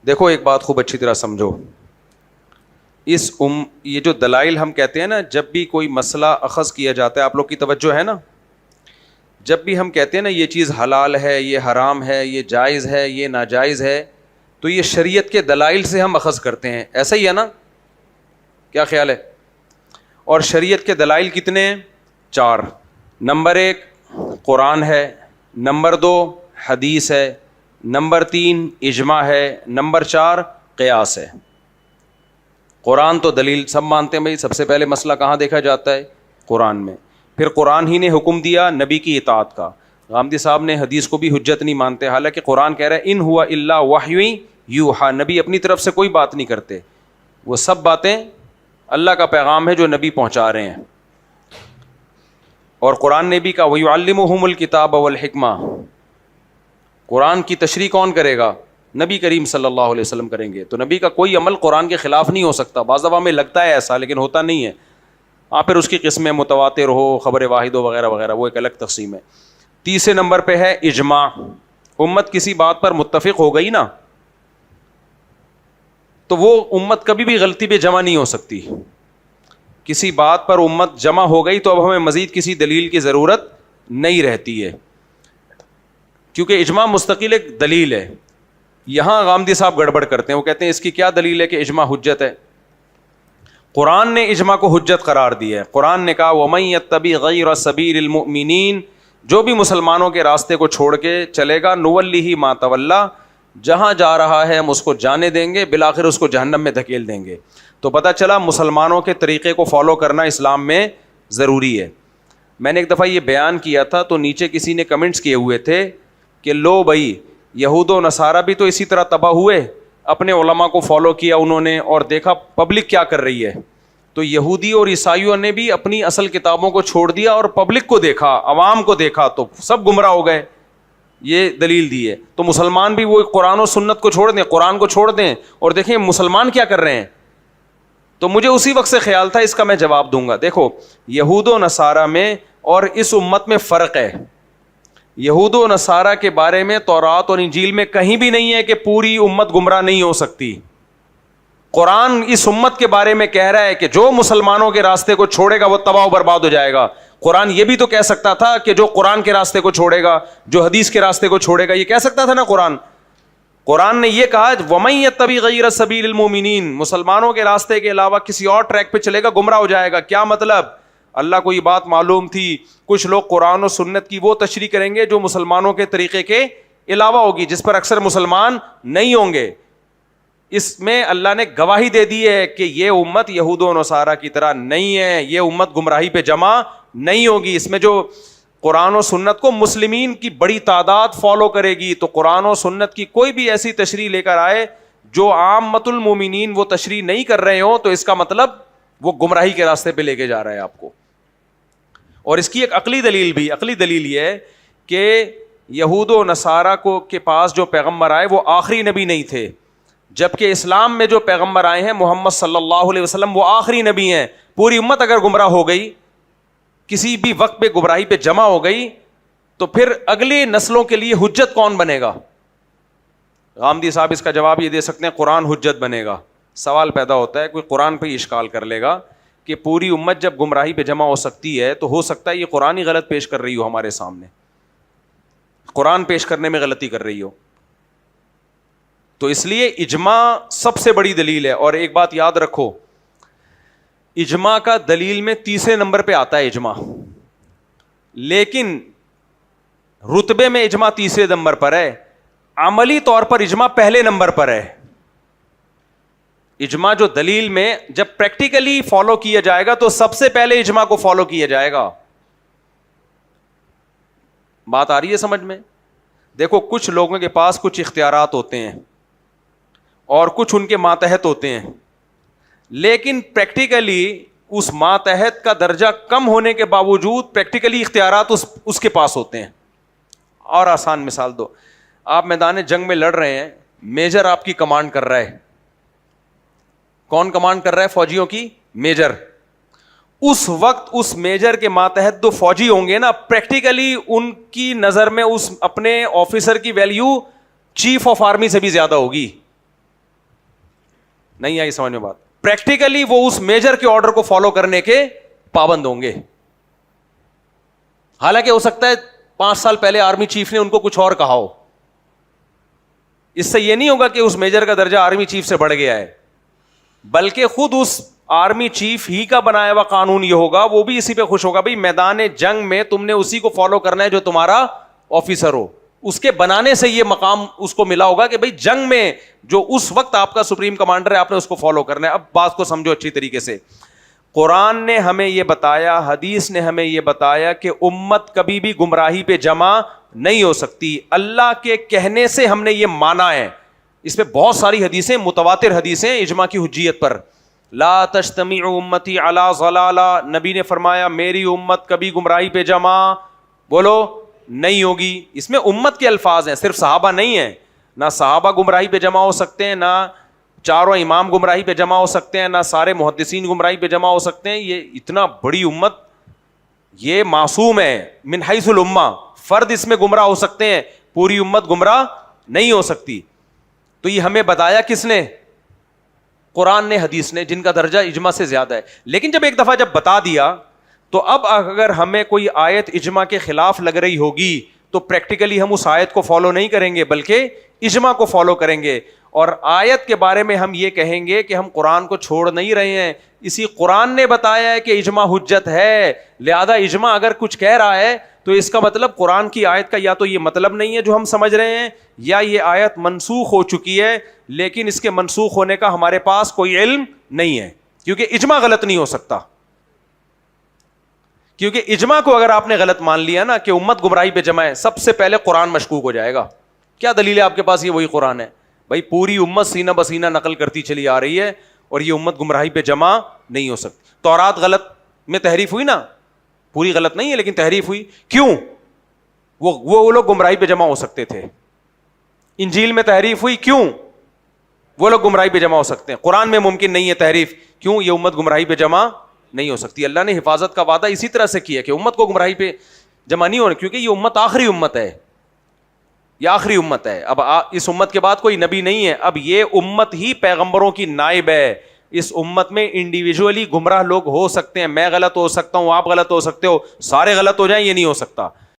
دیکھو ایک بات خوب اچھی طرح سمجھو، یہ جو دلائل ہم کہتے ہیں نا، جب بھی کوئی مسئلہ اخذ کیا جاتا ہے، آپ لوگ کی توجہ ہے نا، جب بھی ہم کہتے ہیں نا یہ چیز حلال ہے، یہ حرام ہے، یہ جائز ہے، یہ ناجائز ہے، تو یہ شریعت کے دلائل سے ہم اخذ کرتے ہیں، ایسا ہی ہے نا؟ کیا خیال ہے؟ اور شریعت کے دلائل کتنے ہیں؟ 4۔ نمبر 1 قرآن ہے، نمبر 2 حدیث ہے، نمبر 3 اجماع ہے، نمبر 4 قیاس ہے۔ قرآن تو دلیل سب مانتے ہیں بھائی، سب سے پہلے مسئلہ کہاں دیکھا جاتا ہے؟ قرآن میں۔ پھر قرآن ہی نے حکم دیا نبی کی اطاعت کا۔ غامدی صاحب نے حدیث کو بھی حجت نہیں مانتے، حالانکہ قرآن کہہ رہا ہے ان ہوا الا وحی یوحی، نبی اپنی طرف سے کوئی بات نہیں کرتے، وہ سب باتیں اللہ کا پیغام ہے جو نبی پہنچا رہے ہیں۔ اور قرآن نے بھی کہا وَيُعَلِّمُهُمُ الْكِتَابَ وَالْحِكْمَةَ، قرآن کی تشریح کون کرے گا؟ نبی کریم صلی اللہ علیہ وسلم کریں گے۔ تو نبی کا کوئی عمل قرآن کے خلاف نہیں ہو سکتا۔ بعض دفعہ میں لگتا ہے ایسا، لیکن ہوتا نہیں ہے۔ پھر اس کی قسمیں متواتر ہو، خبر واحد ہو، وغیرہ وغیرہ، وہ ایک الگ تقسیم ہے۔ تیسرے نمبر پہ ہے اجماع، امت کسی بات پر متفق ہو گئی نا، تو وہ امت کبھی بھی غلطی پہ جمع نہیں ہو سکتی۔ کسی بات پر امت جمع ہو گئی تو اب ہمیں مزید کسی دلیل کی ضرورت نہیں رہتی ہے، کیونکہ اجماع مستقل ایک دلیل ہے۔ یہاں غامدی صاحب گڑبڑ کرتے ہیں، وہ کہتے ہیں اس کی کیا دلیل ہے کہ اجماع حجت ہے؟ قرآن نے اجماع کو حجت قرار دیا ہے۔ قرآن نے کہا وَمَن يَتَّبِعْ غَيْرَ سَبِيلِ الْمُؤْمِنِينَ، جو بھی مسلمانوں کے راستے کو چھوڑ کے چلے گا، نُوَلِّهِ مَا تَوَلَّىٰ، جہاں جا رہا ہے ہم اس کو جانے دیں گے، بالآخر اس کو جہنم میں دھکیل دیں گے۔ تو پتہ چلا مسلمانوں کے طریقے کو فالو کرنا اسلام میں ضروری ہے۔ میں نے ایک دفعہ یہ بیان کیا تھا تو نیچے کسی نے کمنٹس کیے ہوئے تھے کہ لو بھائی یہود و نصارہ بھی تو اسی طرح تباہ ہوئے، اپنے علماء کو فالو کیا انہوں نے، اور دیکھا پبلک کیا کر رہی ہے۔ تو یہودی اور عیسائیوں نے بھی اپنی اصل کتابوں کو چھوڑ دیا اور پبلک کو دیکھا، عوام کو دیکھا، تو سب گمراہ ہو گئے۔ یہ دلیل دی ہے۔ تو مسلمان بھی وہ قرآن و سنت کو چھوڑ دیں، قرآن کو چھوڑ دیں، اور دیکھیں مسلمان کیا کر رہے ہیں۔ تو مجھے اسی وقت سے خیال تھا اس کا میں جواب دوں گا۔ دیکھو یہود و نصارہ میں اور اس امت میں فرق ہے۔ یہود و نصارہ کے بارے میں تورات اور انجیل میں کہیں بھی نہیں ہے کہ پوری امت گمراہ نہیں ہو سکتی۔ قرآن اس امت کے بارے میں کہہ رہا ہے کہ جو مسلمانوں کے راستے کو چھوڑے گا وہ تباہ و برباد ہو جائے گا۔ قرآن یہ بھی تو کہہ سکتا تھا کہ جو قرآن کے راستے کو چھوڑے گا، جو حدیث کے راستے کو چھوڑے گا، یہ کہہ سکتا تھا نا قرآن۔ قرآن نے یہ کہا وَمَن يَتَّبِعْ غَيْرَ سَبِيلِ الْمُؤْمِنِينَ، مسلمانوں کے راستے کے علاوہ کسی اور ٹریک پہ چلے گا گمراہ ہو جائے گا۔ کیا مطلب؟ اللہ کو یہ بات معلوم تھی کچھ لوگ قرآن و سنت کی وہ تشریح کریں گے جو مسلمانوں کے طریقے کے علاوہ ہوگی، جس پر اکثر مسلمان نہیں ہوں گے۔ اس میں اللہ نے گواہی دے دی ہے کہ یہ امت یہود و نصارہ کی طرح نہیں ہے، یہ امت گمراہی پہ جمع نہیں ہوگی۔ اس میں جو قرآن و سنت کو مسلمین کی بڑی تعداد فالو کرے گی، تو قرآن و سنت کی کوئی بھی ایسی تشریح لے کر آئے جو عامۃ المومنین وہ تشریح نہیں کر رہے ہوں، تو اس کا مطلب وہ گمراہی کے راستے پہ لے کے جا رہا ہے آپ کو۔ اور اس کی ایک عقلی دلیل یہ ہے کہ یہود و نصارہ کو کے پاس جو پیغمبر آئے وہ آخری نبی نہیں تھے، جبکہ اسلام میں جو پیغمبر آئے ہیں محمد صلی اللہ علیہ وسلم وہ آخری نبی ہیں۔ پوری امت اگر گمراہ ہو گئی، کسی بھی وقت پہ گمراہی پہ جمع ہو گئی، تو پھر اگلی نسلوں کے لیے حجت کون بنے گا؟ غامدی صاحب اس کا جواب یہ دے سکتے ہیں قرآن حجت بنے گا۔ سوال پیدا ہوتا ہے، کوئی قرآن پہ اشکال کر لے گا کہ پوری امت جب گمراہی پہ جمع ہو سکتی ہے تو ہو سکتا ہے یہ قرآن ہی غلط پیش کر رہی ہو، ہمارے سامنے قرآن پیش کرنے میں غلطی کر رہی ہو۔ تو اس لیے اجماع سب سے بڑی دلیل ہے۔ اور ایک بات یاد رکھو، اجماع کا دلیل میں تیسرے نمبر پہ آتا ہے اجماع، لیکن رتبے میں اجماع تیسرے نمبر پر ہے، عملی طور پر اجماع پہلے نمبر پر ہے۔ اجماع جو دلیل میں جب پریکٹیکلی فالو کیا جائے گا تو سب سے پہلے اجماع کو فالو کیا جائے گا۔ بات آ رہی ہے سمجھ میں؟ دیکھو کچھ لوگوں کے پاس کچھ اختیارات ہوتے ہیں اور کچھ ان کے ماتحت ہوتے ہیں، لیکن پریکٹیکلی اس ماتحت کا درجہ کم ہونے کے باوجود پریکٹیکلی اختیارات اس کے پاس ہوتے ہیں۔ اور آسان مثال دو، آپ میدان جنگ میں لڑ رہے ہیں، میجر آپ کی کمانڈ کر رہا ہے۔ کون کمانڈ کر رہا ہے فوجیوں کی؟ میجر۔ اس وقت اس میجر کے ماتحت جو فوجی ہوں گے نا، پریکٹیکلی ان کی نظر میں اس اپنے آفیسر کی ویلیو چیف آف آرمی سے بھی زیادہ ہوگی۔ نہیں آئی سمجھ میں بات؟ پریکٹیکلی وہ اس میجر کے آرڈر کو فالو کرنے کے پابند ہوں گے. حالانکہ ہو سکتا ہے 5 سال پہلے آرمی چیف نے ان کو کچھ اور کہا ہو. اس سے یہ نہیں ہوگا کہ اس میجر کا درجہ آرمی چیف سے بڑھ گیا ہے, بلکہ خود اس آرمی چیف ہی کا بنایا ہوا قانون یہ ہوگا, وہ بھی اسی پہ خوش ہوگا. بھائی میدان جنگ میں تم نے اسی کو فالو کرنا ہے جو تمہارا آفیسر ہو. اس کے بنانے سے یہ مقام اس کو ملا ہوگا کہ بھائی جنگ میں جو اس وقت آپ کا سپریم کمانڈر ہے آپ نے اس کو فالو کرنا ہے. اب بات کو سمجھو اچھی طریقے سے. قرآن نے ہمیں یہ بتایا, حدیث نے ہمیں یہ بتایا کہ امت کبھی بھی گمراہی پہ جمع نہیں ہو سکتی. اللہ کے کہنے سے ہم نے یہ مانا ہے. اس پہ بہت ساری حدیثیں, متواتر حدیثیں اجماع کی حجیت پر. لا تجتمع امتی علی ضلالہ, نبی نے فرمایا میری امت کبھی گمراہی پہ جمع بولو نہیں ہوگی. اس میں امت کے الفاظ ہیں, صرف صحابہ نہیں ہیں. نہ صحابہ گمراہی پہ جمع ہو سکتے ہیں, نہ چاروں امام گمراہی پہ جمع ہو سکتے ہیں, نہ سارے محدثین گمراہی پہ جمع ہو سکتے ہیں. یہ اتنا بڑی امت, یہ معصوم ہے من حیث الامہ. فرد اس میں گمراہ ہو سکتے ہیں, پوری امت گمراہ نہیں ہو سکتی. تو یہ ہمیں بتایا کس نے؟ قرآن نے, حدیث نے, جن کا درجہ اجماع سے زیادہ ہے. لیکن جب ایک دفعہ جب بتا دیا تو اب اگر ہمیں کوئی آیت اجماع کے خلاف لگ رہی ہوگی تو پریکٹیکلی ہم اس آیت کو فالو نہیں کریں گے بلکہ اجماع کو فالو کریں گے. اور آیت کے بارے میں ہم یہ کہیں گے کہ ہم قرآن کو چھوڑ نہیں رہے ہیں, اسی قرآن نے بتایا ہے کہ اجماع حجت ہے, لہذا اجماع اگر کچھ کہہ رہا ہے تو اس کا مطلب قرآن کی آیت کا یا تو یہ مطلب نہیں ہے جو ہم سمجھ رہے ہیں, یا یہ آیت منسوخ ہو چکی ہے لیکن اس کے منسوخ ہونے کا ہمارے پاس کوئی علم نہیں ہے. کیونکہ اجماع غلط نہیں ہو سکتا, کیونکہ اجماع کو اگر آپ نے غلط مان لیا نا کہ امت گمراہی پہ جمع ہے, سب سے پہلے قرآن مشکوک ہو جائے گا. کیا دلیل ہے آپ کے پاس؟ یہ وہی قرآن ہے. بھائی پوری امت سینہ بسینہ نقل کرتی چلی آ رہی ہے اور یہ امت گمراہی پہ جمع نہیں ہو سکتی. تورات غلط میں تحریف ہوئی نا, پوری غلط نہیں ہے لیکن تحریف ہوئی. کیوں؟ وہ لوگ گمراہی پہ جمع ہو سکتے تھے. انجیل میں تحریف ہوئی, کیوں؟ وہ لوگ گمراہی پہ جمع ہو سکتے ہیں. قرآن میں ممکن نہیں ہے تحریف, کیوں؟ یہ امت گمراہی پہ جمع نہیں ہو سکتی. اللہ نے حفاظت کا وعدہ اسی طرح سے کیا کہ امت کو گمراہی پہ جمع نہیں ہونے, کیونکہ یہ امت آخری امت ہے, یہ آخری امت ہے. اب اس امت کے بعد کوئی نبی نہیں ہے, اب یہ امت ہی پیغمبروں کی نائب ہے. اس امت میں انڈیویجولی گمراہ لوگ ہو سکتے ہیں, میں غلط ہو سکتا ہوں, آپ غلط ہو سکتے ہو, سارے غلط ہو جائیں یہ نہیں ہو سکتا.